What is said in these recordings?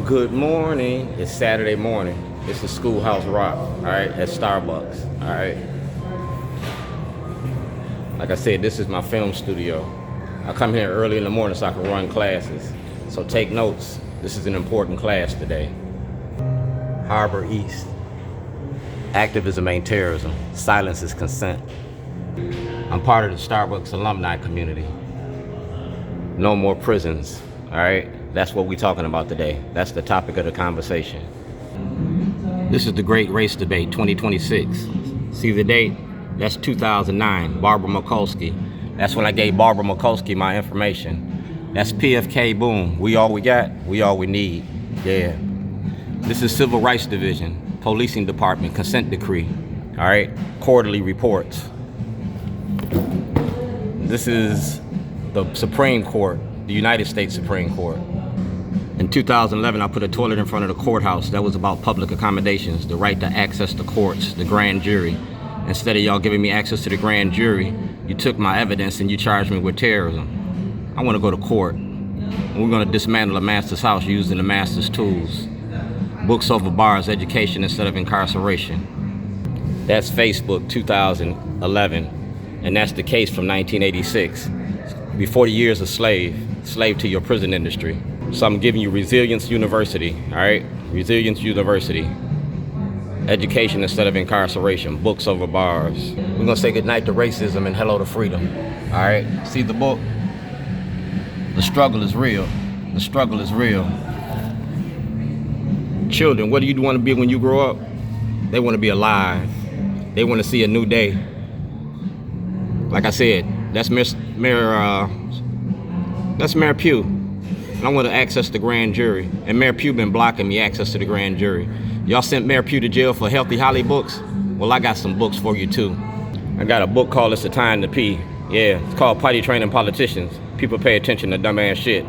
Good morning. It's Saturday morning. It's the Schoolhouse Rock, all right, at Starbucks, all right. Like I said, this is my film studio. I come here early in the morning so I can run classes. So take notes. This is an important class today. Harbor East. Activism ain't terrorism. Silence is consent. I'm part of the Starbucks alumni community. No more prisons, all right? That's what we're talking about today. That's the topic of the conversation. This is the Great Race Debate 2026. See the date? That's 2009, Barbara Mikulski. That's when I gave Barbara Mikulski my information. That's PFK, boom. We all we got, we all we need. Yeah. This is Civil Rights Division, Policing Department, Consent Decree. All right, quarterly reports. This is the Supreme Court, the United States Supreme Court. In 2011, I put a toilet in front of the courthouse. That was about public accommodations, the right to access the courts, the grand jury. Instead of y'all giving me access to the grand jury, you took my evidence and you charged me with terrorism. I want to go to court. We're going to dismantle the master's house using the master's tools. Books over bars, education instead of incarceration. That's Facebook 2011, and that's the case from 1986. Be 40 years a slave to your prison industry. So I'm giving you Resilience University, all right? Resilience University. Education instead of incarceration, books over bars. We're gonna say goodnight to racism and hello to freedom, all right? See the book? The struggle is real. The struggle is real. Children, what do you want to be when you grow up? They want to be alive. They want to see a new day. Like I said, that's Mayor Pugh. And I want to access the grand jury. And Mayor Pugh been blocking me access to the grand jury. Y'all sent Mayor Pugh to jail for Healthy Holly books? Well, I got some books for you too. I got a book called It's a Time to Pee. Yeah, it's called Potty Training Politicians. People pay attention to dumbass shit.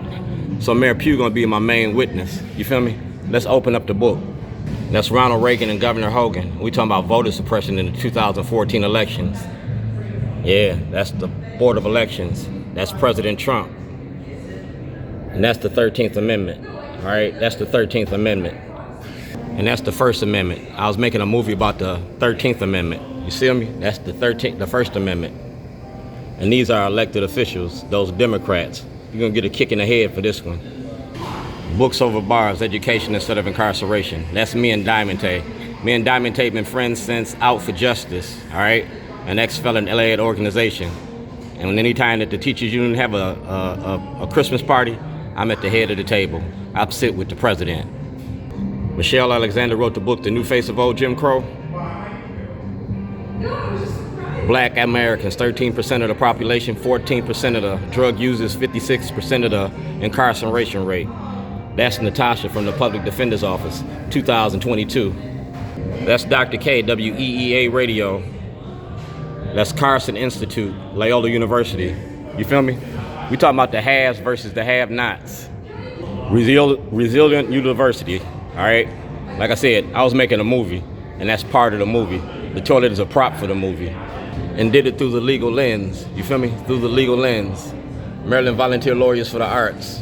So Mayor Pugh gonna be my main witness. You feel me? Let's open up the book. That's Ronald Reagan and Governor Hogan. We talking about voter suppression in the 2014 elections. Yeah, that's the Board of Elections. That's President Trump. And that's the 13th Amendment, all right? That's the 13th Amendment. And that's the First Amendment. I was making a movie about the 13th Amendment. You see me? That's the First Amendment. And these are elected officials, those Democrats. You're gonna get a kick in the head for this one. Books over bars, education instead of incarceration. That's me and Diamond Tay. Me and Diamond Tay been friends since Out for Justice, all right? An ex-felon LA organization. And anytime that the teachers union have a Christmas party, I'm at the head of the table. I sit with the president. Michelle Alexander wrote the book, The New Face of Old Jim Crow. Black Americans, 13% of the population, 14% of the drug users, 56% of the incarceration rate. That's Natasha from the Public Defender's Office, 2022. That's Dr. K, WEEA Radio. That's Carson Institute, Loyola University. You feel me? We talking about the haves versus the have-nots. Resilient University, all right? Like I said, I was making a movie, and that's part of the movie. The toilet is a prop for the movie. And did it through the legal lens, you feel me? Through the legal lens. Maryland Volunteer Lawyers for the Arts.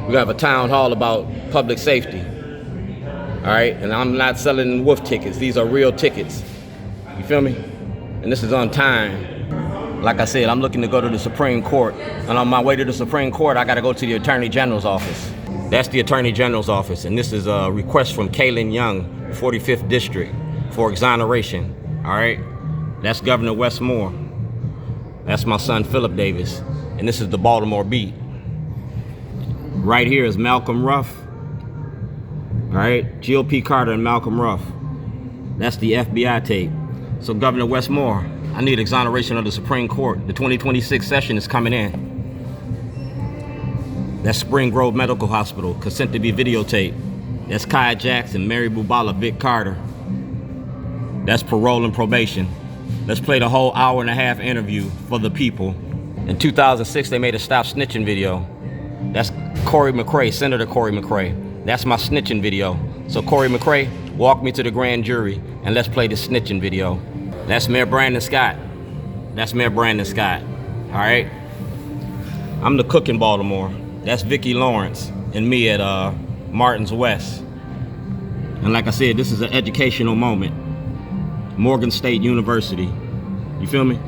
We have a town hall about public safety, all right? And I'm not selling wolf tickets. These are real tickets, you feel me? And this is on time. Like I said, I'm looking to go to the Supreme Court. And on my way to the Supreme Court, I gotta go to the Attorney General's office. That's the Attorney General's office. And this is a request from Kaylin Young, 45th District, for exoneration, all right? That's Governor Wes Moore. That's my son, Philip Davis. And this is the Baltimore Beat. Right here is Malcolm Ruff, all right? GOP Carter and Malcolm Ruff. That's the FBI tape. So Governor Wes Moore, I need exoneration of the Supreme Court. The 2026 session is coming in. That's Spring Grove Medical Hospital, consent to be videotaped. That's Kaya Jackson, Mary Bubala, Vic Carter. That's parole and probation. Let's play the whole hour-and-a-half interview for the people. In 2006, they made a Stop Snitching video. That's Corey McRae, Senator Corey McRae. That's my snitching video. So Corey McRae, walk me to the grand jury and let's play the snitching video. That's Mayor Brandon Scott. That's Mayor Brandon Scott, all right? I'm the cook in Baltimore. That's Vicki Lawrence and me at Martin's West. And like I said, this is an educational moment. Morgan State University. You feel me?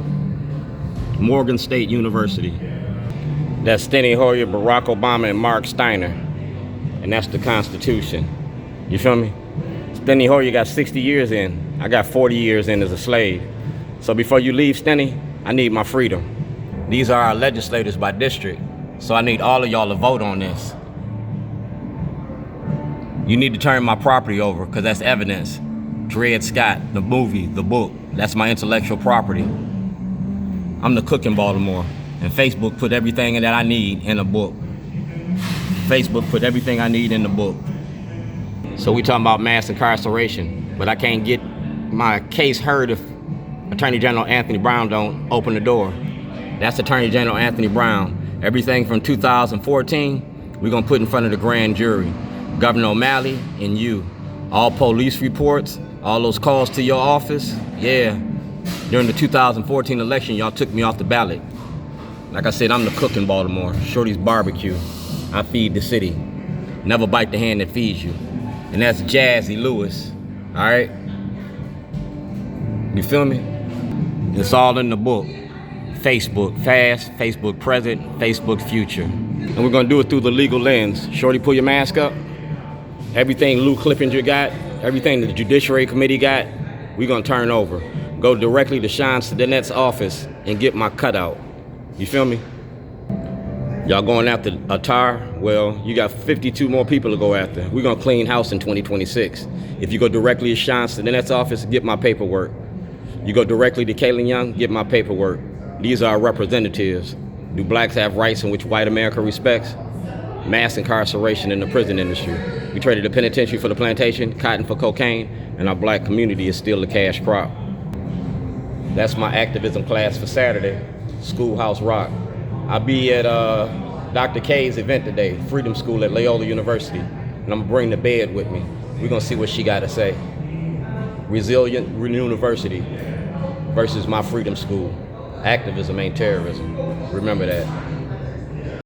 Morgan State University. That's Steny Hoyer, Barack Obama, and Mark Steiner. And that's the Constitution. You feel me? Steny Hoyer got 60 years in. I got 40 years in as a slave. So before you leave, Steny, I need my freedom. These are our legislators by district. So I need all of y'all to vote on this. You need to turn my property over, because that's evidence. Dred Scott, the movie, the book, that's my intellectual property. I'm the cook in Baltimore, and Facebook put everything that I need in a book. Facebook put everything I need in the book. So we talking about mass incarceration, but I can't get my case heard if Attorney General Anthony Brown don't open the door. That's Attorney General Anthony Brown. Everything from 2014, we're gonna put in front of the grand jury. Governor O'Malley and you. All police reports, all those calls to your office, yeah. During the 2014 election, y'all took me off the ballot. Like I said, I'm the cook in Baltimore. Shorty's barbecue. I feed the city. Never bite the hand that feeds you. And that's Jazzy Lewis, all right? You feel me? It's all in the book. Facebook past, Facebook present, Facebook future. And we're gonna do it through the legal lens. Shorty, pull your mask up. Everything Lou Clippinger got, everything the Judiciary Committee got, we're gonna turn over. Go directly to Sean Sedinet's office and get my cutout. You feel me? Y'all going after S.H.O.R.T.Y? Well, you got 52 more people to go after. We're gonna clean house in 2026. If you go directly to Sean Sedinet's office, get my paperwork. You go directly to Kaylin Young, get my paperwork. These are our representatives. Do blacks have rights in which white America respects? Mass incarceration in the prison industry. We traded the penitentiary for the plantation, cotton for cocaine, and our black community is still the cash crop. That's my activism class for Saturday, Schoolhouse Rock. I'll be at Dr. K's event today, Freedom School at Loyola University, and I'm gonna bring the bed with me. We're gonna see what she gotta say. Resilient University versus my Freedom School. Activism ain't terrorism. Remember that.